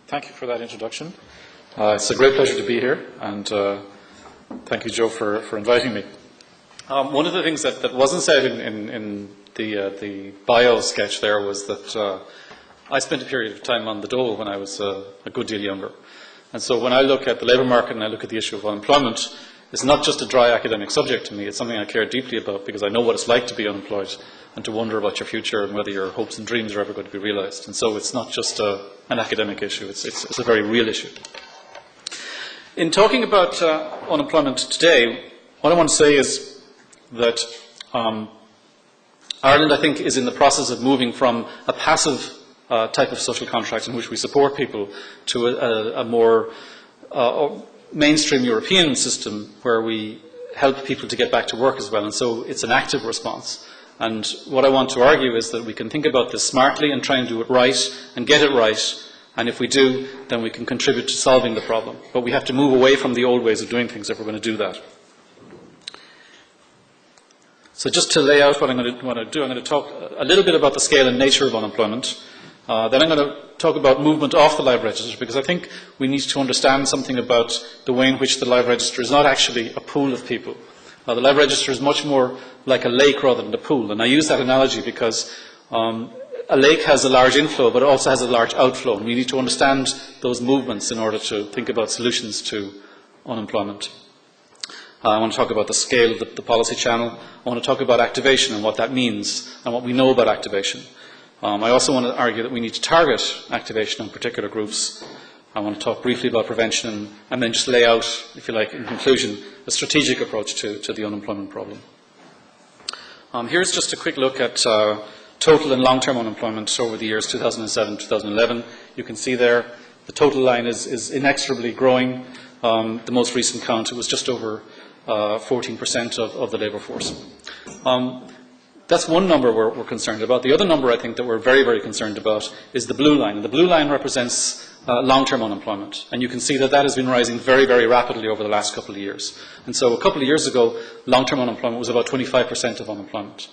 Thank you for that introduction. It's a great pleasure to be here, and thank you, Joe, for inviting me. One of the things that wasn't said in the bio sketch there was that I spent a period of time on the dole when I was a good deal younger. And so when I look at the labour market and I look at the issue of unemployment, it's not just a dry academic subject to me. It's something I care deeply about because I know what it's like to be unemployed and to wonder about your future and whether your hopes and dreams are ever going to be realised. And so it's not just an academic issue. It's a very real issue. In talking about unemployment today, what I want to say is that Ireland, I think, is in the process of moving from a passive type of social contract in which we support people to a more mainstream European system where we help people to get back to work as well. And so it's an active response. And what I want to argue is that we can think about this smartly and try and do it right and get it right. And if we do, then we can contribute to solving the problem. But we have to move away from the old ways of doing things if we're going to do that. So just to lay out what I'm going to do, I'm going to talk a little bit about the scale and nature of unemployment. Then I'm going to talk about movement off the live register, because I think we need to understand something about the way in which the live register is not actually a pool of people. The live register is much more like a lake rather than a pool. And I use that analogy because a lake has a large inflow, but it also has a large outflow. And we need to understand those movements in order to think about solutions to unemployment. I want to talk about the scale of the policy channel. I want to talk about activation and what that means and what we know about activation. I also want to argue that we need to target activation on particular groups. I want to talk briefly about prevention and then just lay out, if you like, in conclusion, a strategic approach to the unemployment problem. Here's just a quick look at total and long-term unemployment over the years 2007-2011. You can see there the total line is inexorably growing. The most recent count, it was just over 14% of the labour force. That's one number we're concerned about. The other number I think that we're very, very concerned about is the blue line. And the blue line represents long-term unemployment. And you can see that that has been rising very, very rapidly over the last couple of years. And so a couple of years ago, long-term unemployment was about 25% of unemployment.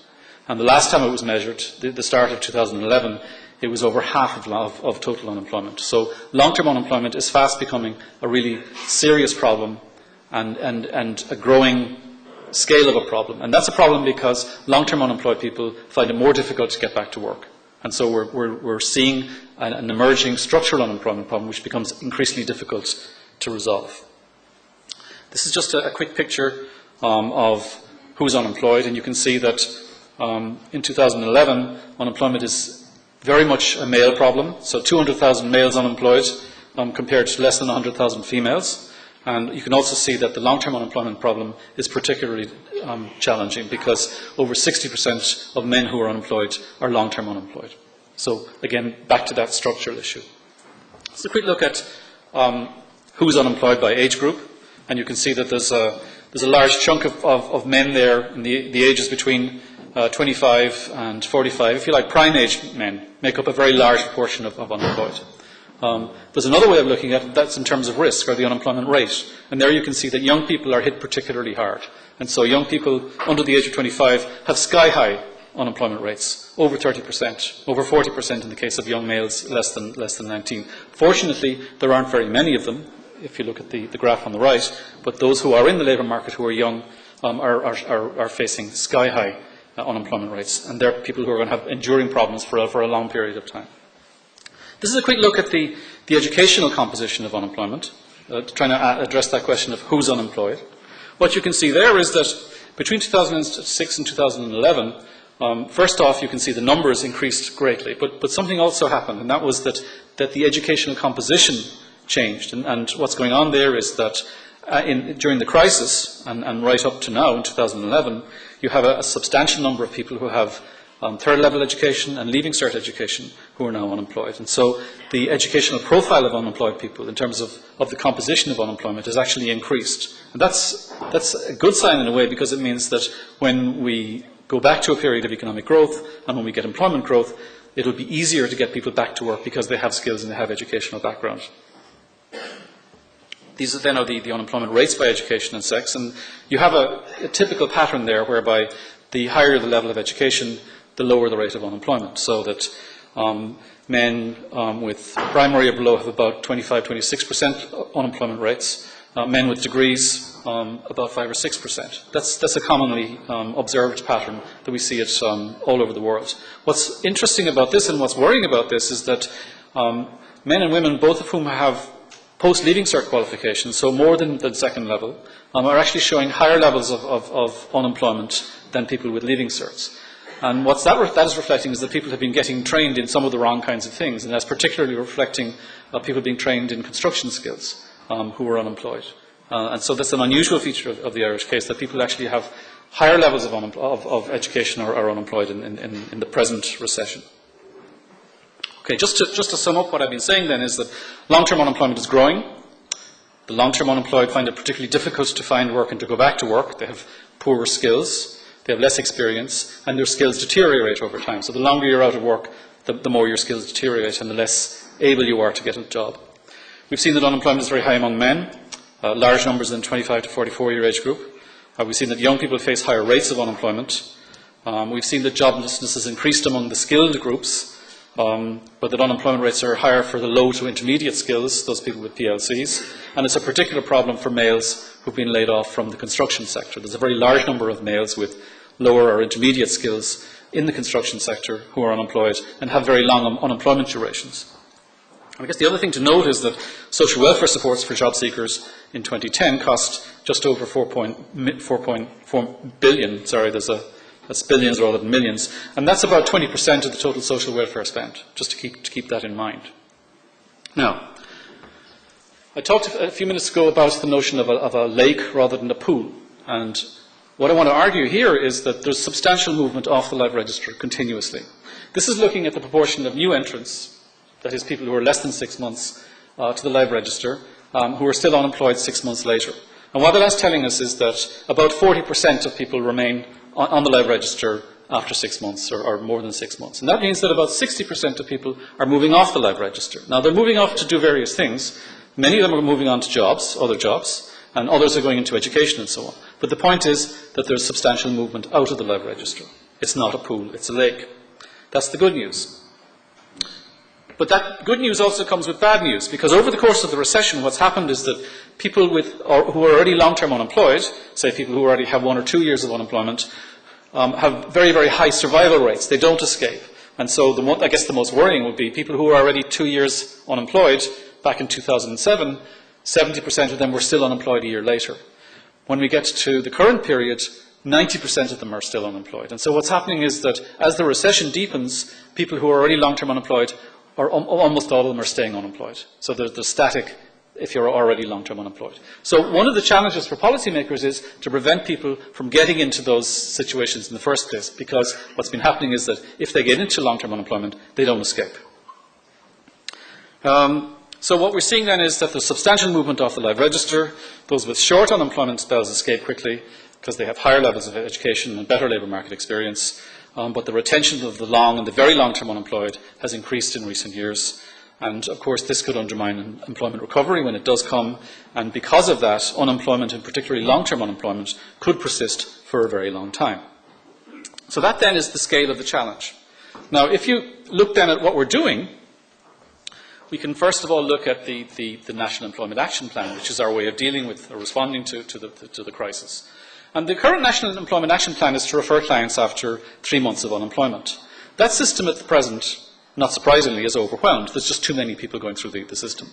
And the last time it was measured, the start of 2011, it was over half of total unemployment. So long-term unemployment is fast becoming a really serious problem and a growing scale of a problem. And that's a problem because long-term unemployed people find it more difficult to get back to work. And so we're seeing an emerging structural unemployment problem which becomes increasingly difficult to resolve. This is just a quick picture of who's unemployed, and you can see that in 2011 unemployment is very much a male problem. So 200,000 males unemployed compared to less than 100,000 females. And you can also see that the long-term unemployment problem is particularly challenging because over 60% of men who are unemployed are long-term unemployed. So again, back to that structural issue. So a quick look at who's unemployed by age group. And you can see that there's a large chunk of men there in the ages between 25 and 45. If you like, prime age men make up a very large proportion of unemployed. There's another way of looking at it, that's in terms of risk, or the unemployment rate. And there you can see that young people are hit particularly hard. And so young people under the age of 25 have sky-high unemployment rates, over 30%, over 40% in the case of young males, less than 19. Fortunately, there aren't very many of them, if you look at the graph on the right, but those who are in the labour market who are young are facing sky-high unemployment rates. And they're people who are going to have enduring problems for a long period of time. This is a quick look at the educational composition of unemployment, trying to address that question of who's unemployed. What you can see there is that between 2006 and 2011, first off, you can see the numbers increased greatly, but something also happened, and that was that the educational composition changed. And what's going on there is that during the crisis, and right up to now in 2011, you have a substantial number of people who have third level education and leaving cert education who are now unemployed. And so the educational profile of unemployed people in terms of the composition of unemployment has actually increased. And that's a good sign in a way, because it means that when we go back to a period of economic growth and when we get employment growth, it will be easier to get people back to work because they have skills and they have educational background. These then are the unemployment rates by education and sex, and you have a typical pattern there whereby the higher the level of education, the lower the rate of unemployment. So that Men with primary or below have about 25-26% unemployment rates. Men with degrees, about 5 or 6%. That's a commonly observed pattern that we see it all over the world. What's interesting about this and what's worrying about this is that men and women, both of whom have post-leaving cert qualifications, so more than the second level, are actually showing higher levels of unemployment than people with leaving certs. And what that is reflecting is that people have been getting trained in some of the wrong kinds of things, and that's particularly reflecting people being trained in construction skills who are unemployed. And so that's an unusual feature of the Irish case, that people actually have higher levels of education or are unemployed in the present recession. Okay, just to sum up what I've been saying then is that long-term unemployment is growing. The long-term unemployed find it particularly difficult to find work and to go back to work. They have poorer skills, they have less experience, and their skills deteriorate over time. So the longer you're out of work, the more your skills deteriorate and the less able you are to get a job. We've seen that unemployment is very high among men, large numbers in the 25 to 44-year age group. We've seen that young people face higher rates of unemployment. We've seen that joblessness has increased among the skilled groups, but that unemployment rates are higher for the low to intermediate skills, those people with PLCs, and it's a particular problem for males who've been laid off from the construction sector. There's a very large number of males with lower or intermediate skills in the construction sector who are unemployed and have very long unemployment durations. I guess the other thing to note is that social welfare supports for job seekers in 2010 cost just over 4.4 billion. Sorry, that's billions rather than millions, and that's about 20% of the total social welfare spent. Just to keep that in mind. Now, I talked a few minutes ago about the notion of a lake rather than a pool, and what I want to argue here is that there's substantial movement off the live register continuously. This is looking at the proportion of new entrants, that is, people who are less than 6 months to the live register, who are still unemployed 6 months later. And what that's telling us is that about 40% of people remain on the live register after 6 months or more than 6 months. And that means that about 60% of people are moving off the live register. Now, they're moving off to do various things. Many of them are moving on to jobs, other jobs, and others are going into education and so on. But the point is that there's substantial movement out of the live register. It's not a pool, it's a lake. That's the good news. But that good news also comes with bad news, because over the course of the recession, what's happened is that people who are already long-term unemployed, say people who already have 1 or 2 years of unemployment, have very, very high survival rates. They don't escape. And so I guess the most worrying would be people who were already 2 years unemployed back in 2007, 70% of them were still unemployed a year later. When we get to the current period, 90% of them are still unemployed. And so what's happening is that as the recession deepens, people who are already long-term unemployed, almost all of them are staying unemployed. So they're static if you're already long-term unemployed. So one of the challenges for policymakers is to prevent people from getting into those situations in the first place, because what's been happening is that if they get into long-term unemployment, they don't escape. So what we're seeing then is that there's substantial movement off the live register. Those with short unemployment spells escape quickly because they have higher levels of education and better labour market experience. But the retention of the long and the very long-term unemployed has increased in recent years. And of course, this could undermine employment recovery when it does come. And because of that, unemployment, and particularly long-term unemployment, could persist for a very long time. So that then is the scale of the challenge. Now, if you look then at what we're doing, we can first of all look at the National Employment Action Plan, which is our way of dealing with or responding to the crisis. And the current National Employment Action Plan is to refer clients after 3 months of unemployment. That system at the present, not surprisingly, is overwhelmed. There's just too many people going through the system.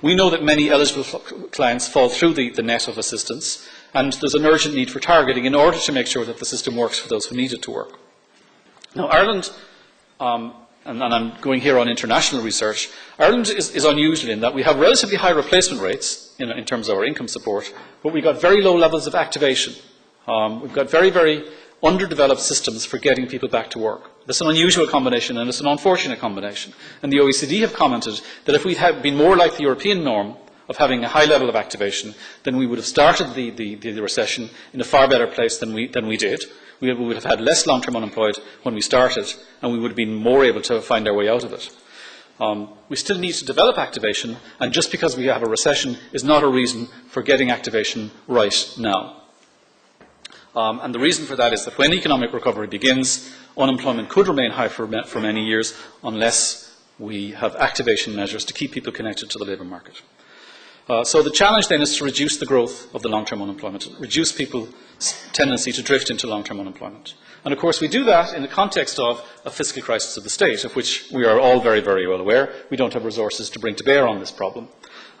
We know that many eligible clients fall through the net of assistance, and there's an urgent need for targeting in order to make sure that the system works for those who need it to work. Now, Ireland, and I'm going here on international research, Ireland is unusual in that we have relatively high replacement rates in terms of our income support, but we've got very low levels of activation. We've got very, very underdeveloped systems for getting people back to work. That's an unusual combination, and it's an unfortunate combination. And the OECD have commented that if we had been more like the European norm of having a high level of activation, then we would have started the recession in a far better place than we did. We would have had less long-term unemployed when we started, and we would have been more able to find our way out of it. We still need to develop activation, and just because we have a recession is not a reason for getting activation right now. And the reason for that is that when economic recovery begins, unemployment could remain high for many years unless we have activation measures to keep people connected to the labour market. So the challenge then is to reduce the growth of the long-term unemployment, reduce people's tendency to drift into long-term unemployment. And of course we do that in the context of a fiscal crisis of the state, of which we are all very, very well aware. We don't have resources to bring to bear on this problem.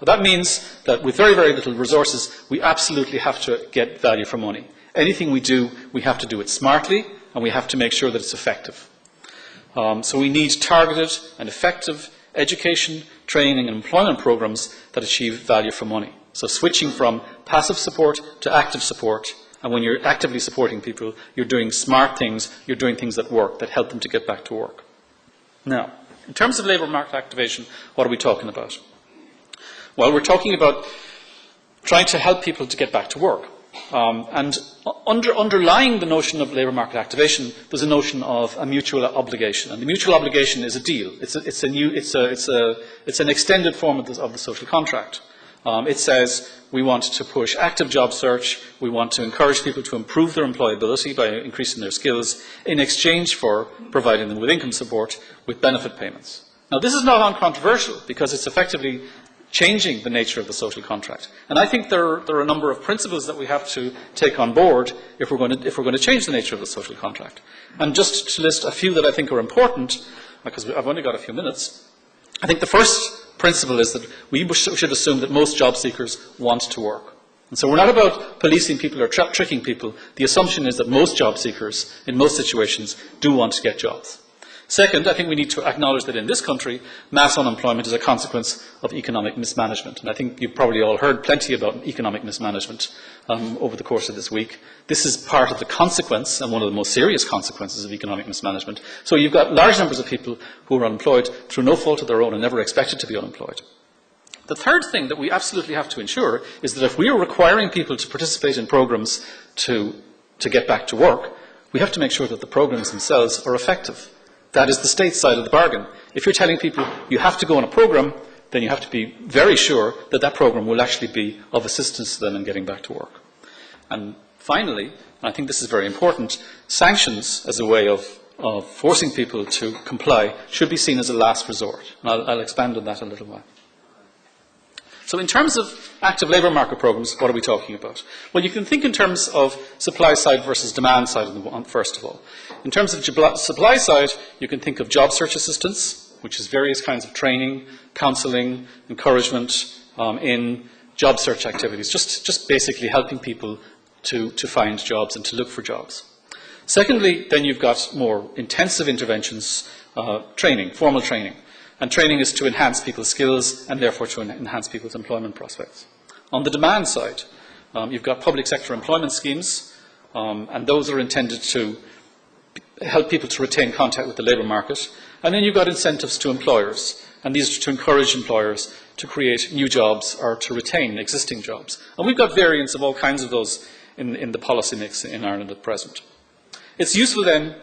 But that means that with very, very little resources, we absolutely have to get value for money. Anything we do, we have to do it smartly, and we have to make sure that it's effective. So we need targeted and effective education, training and employment programs that achieve value for money. So switching from passive support to active support, and when you're actively supporting people, you're doing smart things, you're doing things that work, that help them to get back to work. Now, in terms of labour market activation, what are we talking about? Well, we're talking about trying to help people to get back to work. And underlying the notion of labour market activation, there's a notion of a mutual obligation, and the mutual obligation is a deal. It's an extended form of the social contract. It says we want to push active job search, we want to encourage people to improve their employability by increasing their skills in exchange for providing them with income support with benefit payments. Now, this is not uncontroversial because it's effectively changing the nature of the social contract. And I think there are a number of principles that we have to take on board if we're going to change the nature of the social contract. And just to list a few that I think are important, because I've only got a few minutes, I think the first principle is that we should assume that most job seekers want to work. And so we're not about policing people or tricking people. The assumption is that most job seekers, in most situations, do want to get jobs. Second, I think we need to acknowledge that in this country, mass unemployment is a consequence of economic mismanagement. And I think you've probably all heard plenty about economic mismanagement over the course of this week. This is part of the consequence, and one of the most serious consequences of economic mismanagement. So you've got large numbers of people who are unemployed through no fault of their own and never expected to be unemployed. The third thing that we absolutely have to ensure is that if we are requiring people to participate in programs to get back to work, we have to make sure that the programs themselves are effective. That is the state side of the bargain. If you're telling people you have to go on a program, then you have to be very sure that that program will actually be of assistance to them in getting back to work. And finally, and I think this is very important, sanctions as a way of forcing people to comply should be seen as a last resort. And I'll expand on that a little while. So in terms of active labour market programs, what are we talking about? Well, you can think in terms of supply side versus demand side, first of all. In terms of supply side, you can think of job search assistance, which is various kinds of training, counselling, encouragement in job search activities, just basically helping people to find jobs and to look for jobs. Secondly, then you've got more intensive interventions, training, formal training. And training is to enhance people's skills and therefore to enhance people's employment prospects. On the demand side, you've got public sector employment schemes, and those are intended to help people to retain contact with the labour market. And then you've got incentives to employers, and these are to encourage employers to create new jobs or to retain existing jobs. And we've got variants of all kinds of those in the policy mix in Ireland at present. It's useful then,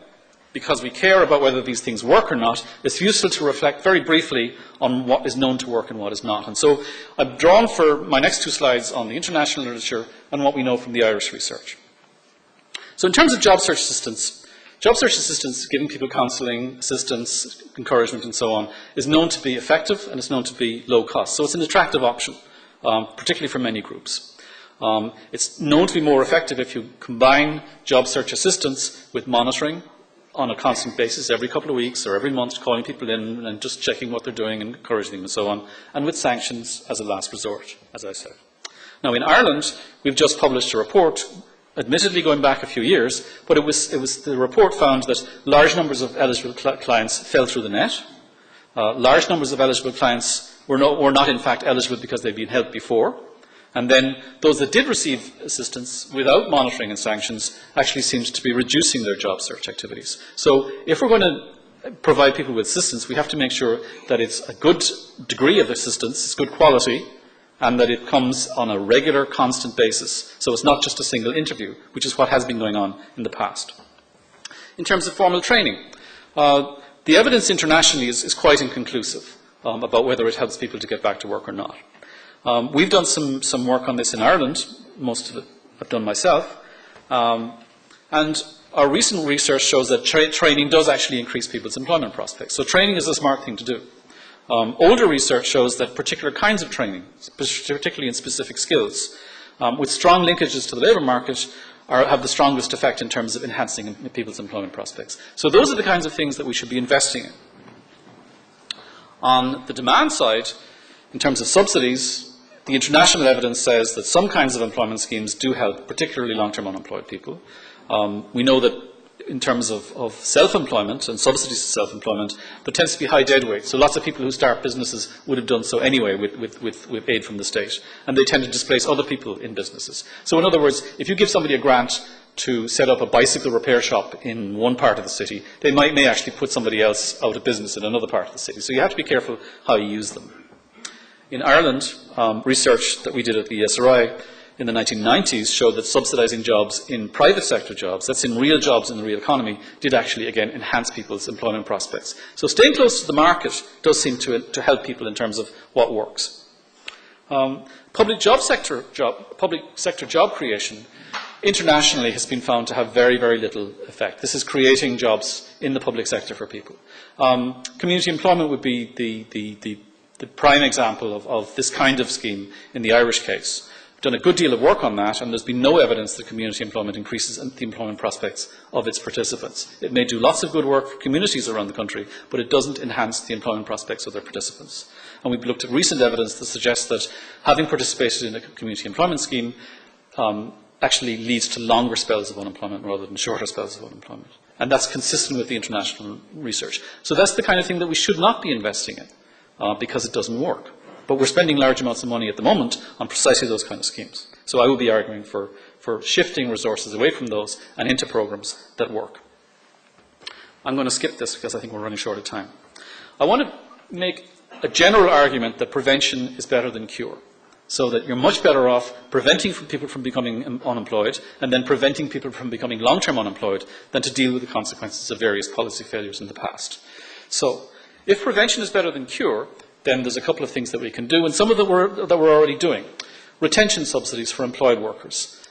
because we care about whether these things work or not, it's useful to reflect very briefly on what is known to work and what is not. And so I've drawn for my next two slides on the international literature and what we know from the Irish research. So in terms of job search assistance, giving people counselling, assistance, encouragement and so on, is known to be effective and it's known to be low cost. So it's an attractive option, particularly for many groups. It's known to be more effective if you combine job search assistance with monitoring on a constant basis every couple of weeks or every month, calling people in and just checking what they're doing and encouraging them and so on, and with sanctions as a last resort, as I said. Now in Ireland, we've just published a report, admittedly going back a few years, but the report found that large numbers of eligible clients fell through the net. Large numbers of eligible clients were not in fact eligible because they'd been helped before. And then those that did receive assistance without monitoring and sanctions actually seemed to be reducing their job search activities. So if we're going to provide people with assistance, we have to make sure that it's a good degree of assistance, it's good quality, and that it comes on a regular, constant basis. So it's not just a single interview, which is what has been going on in the past. In terms of formal training, the evidence internationally is quite inconclusive about whether it helps people to get back to work or not. We've done some work on this in Ireland, most of it I've done myself, And our recent research shows that training does actually increase people's employment prospects. So training is a smart thing to do. Older research shows that particular kinds of training, particularly in specific skills, with strong linkages to the labour market, have the strongest effect in terms of enhancing people's employment prospects. So those are the kinds of things that we should be investing in. On the demand side, in terms of subsidies, the international evidence says that some kinds of employment schemes do help, particularly long-term unemployed people. We know that in terms of self-employment and subsidies to self-employment, there tends to be high deadweight. So lots of people who start businesses would have done so anyway with aid from the state. And they tend to displace other people in businesses. So in other words, if you give somebody a grant to set up a bicycle repair shop in one part of the city, they may actually put somebody else out of business in another part of the city. So you have to be careful how you use them. In Ireland, research that we did at the ESRI in the 1990s showed that subsidising jobs in private sector jobs, that's in real jobs in the real economy, did actually, again, enhance people's employment prospects. So staying close to the market does seem to help people in terms of what works. Public sector job creation internationally has been found to have very, very little effect. This is creating jobs in the public sector for people. Community employment would be the prime example of this kind of scheme in the Irish case. We've done a good deal of work on that, and there's been no evidence that community employment increases the employment prospects of its participants. It may do lots of good work for communities around the country, but it doesn't enhance the employment prospects of their participants. And we've looked at recent evidence that suggests that having participated in a community employment scheme actually leads to longer spells of unemployment rather than shorter spells of unemployment. And that's consistent with the international research. So that's the kind of thing that we should not be investing in because it doesn't work. But we're spending large amounts of money at the moment on precisely those kind of schemes. So I will be arguing for shifting resources away from those and into programs that work. I'm going to skip this because I think we're running short of time. I want to make a general argument that prevention is better than cure. So that you're much better off preventing people from becoming unemployed and then preventing people from becoming long-term unemployed than to deal with the consequences of various policy failures in the past. So if prevention is better than cure, then there's a couple of things that we can do, and some of them that we're already doing. Retention subsidies for employed workers.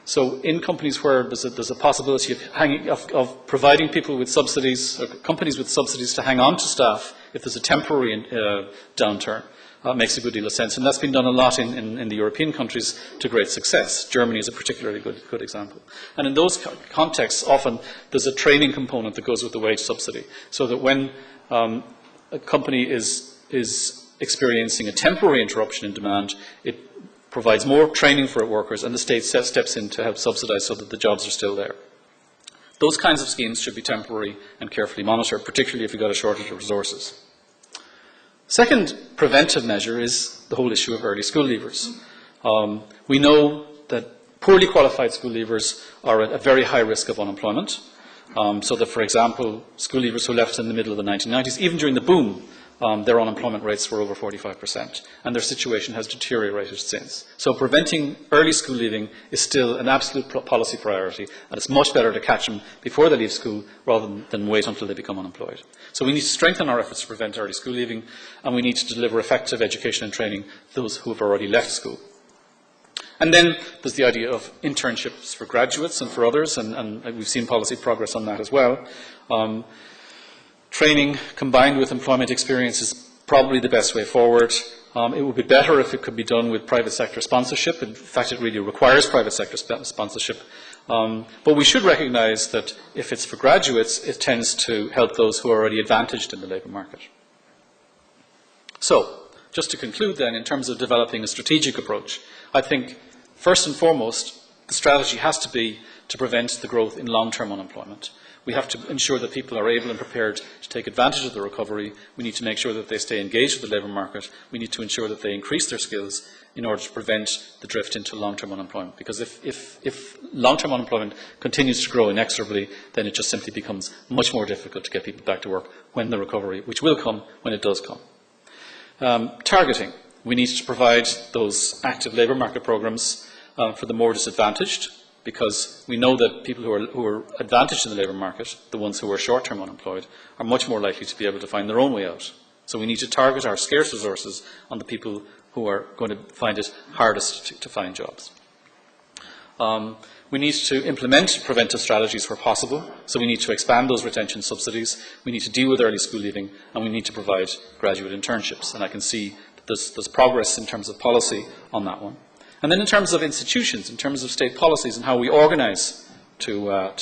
So in companies where there's a possibility of providing people with subsidies, or companies with subsidies to hang on to staff if there's a temporary downturn, makes a good deal of sense. And that's been done a lot in the European countries to great success. Germany is a particularly good example. And in those contexts, often there's a training component that goes with the wage subsidy, so that when a company is experiencing a temporary interruption in demand, it provides more training for workers, and the state steps in to help subsidise so that the jobs are still there. Those kinds of schemes should be temporary and carefully monitored, particularly if you've got a shortage of resources. Second preventive measure is the whole issue of early school leavers. We know that poorly qualified school leavers are at a very high risk of unemployment. So that, for example, school leavers who left in the middle of the 1990s, even during the boom, their unemployment rates were over 45%, and their situation has deteriorated since. So preventing early school leaving is still an absolute policy priority, and it's much better to catch them before they leave school rather than wait until they become unemployed. So we need to strengthen our efforts to prevent early school leaving, and we need to deliver effective education and training to those who have already left school. And then there's the idea of internships for graduates and for others, and we've seen policy progress on that as well. Training combined with employment experience is probably the best way forward. It would be better if it could be done with private sector sponsorship. In fact, it really requires private sector sponsorship. But we should recognise that if it's for graduates, it tends to help those who are already advantaged in the labour market. So, just to conclude then, in terms of developing a strategic approach, I think first and foremost, the strategy has to be to prevent the growth in long-term unemployment. We have to ensure that people are able and prepared to take advantage of the recovery. We need to make sure that they stay engaged with the labour market. We need to ensure that they increase their skills in order to prevent the drift into long-term unemployment. Because if long-term unemployment continues to grow inexorably, then it just simply becomes much more difficult to get people back to work when the recovery, which will come when it does come. Targeting. We need to provide those active labour market programmes for the more disadvantaged, because we know that people who are advantaged in the labour market, the ones who are short-term unemployed, are much more likely to be able to find their own way out. So we need to target our scarce resources on the people who are going to find it hardest to find jobs. We need to implement preventive strategies where possible, so we need to expand those retention subsidies, we need to deal with early school leaving, and we need to provide graduate internships. And I can see that there's progress in terms of policy on that one. And then in terms of institutions, in terms of state policies and how we organise to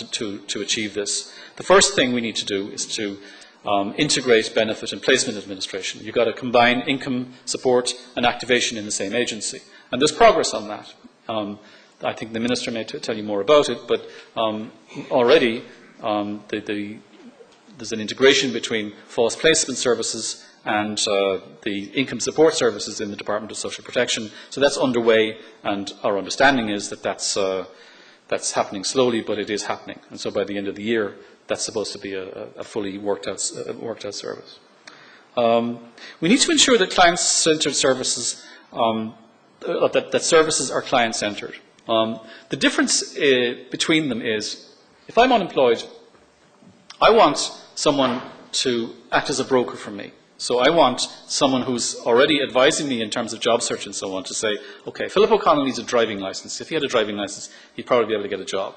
achieve this, the first thing we need to do is to integrate benefit and placement administration. You've got to combine income support and activation in the same agency. And there's progress on that. I think the Minister may tell you more about it, but already there's an integration between false placement services and the income support services in the Department of Social Protection. So that's underway, and our understanding is that that's happening slowly, but it is happening. And so by the end of the year, that's supposed to be a fully worked out service. We need to ensure that client-centred services, that services are client-centred. The difference between them is, if I'm unemployed, I want someone to act as a broker for me. So I want someone who's already advising me in terms of job search and so on to say, okay, Philip O'Connell needs a driving licence. If he had a driving licence, he'd probably be able to get a job.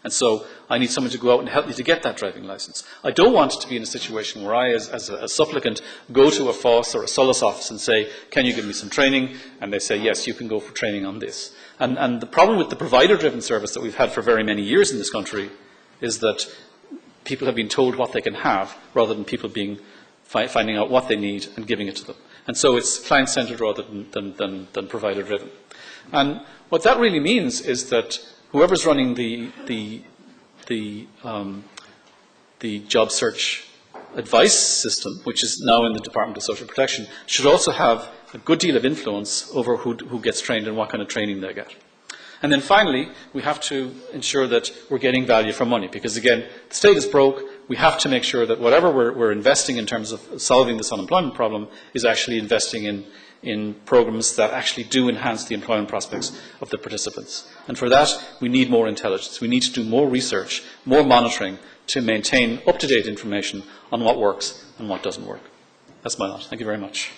And so I need someone to go out and help me to get that driving licence. I don't want to be in a situation where I, as a supplicant, go to a FOSS or a SOLAS office and say, can you give me some training? And they say, yes, you can go for training on this. And the problem with the provider-driven service that we've had for very many years in this country is that people have been told what they can have rather than people finding out what they need and giving it to them. And so it's client-centred rather than provider-driven. And what that really means is that whoever's running the job search advice system, which is now in the Department of Social Protection, should also have a good deal of influence over who gets trained and what kind of training they get. And then finally, we have to ensure that we're getting value for money, because again, the state is broke. We have to make sure that whatever we're investing in terms of solving this unemployment problem is actually investing in programs that actually do enhance the employment prospects of the participants. And for that, we need more intelligence. We need to do more research, more monitoring to maintain up-to-date information on what works and what doesn't work. That's my lot. Thank you very much.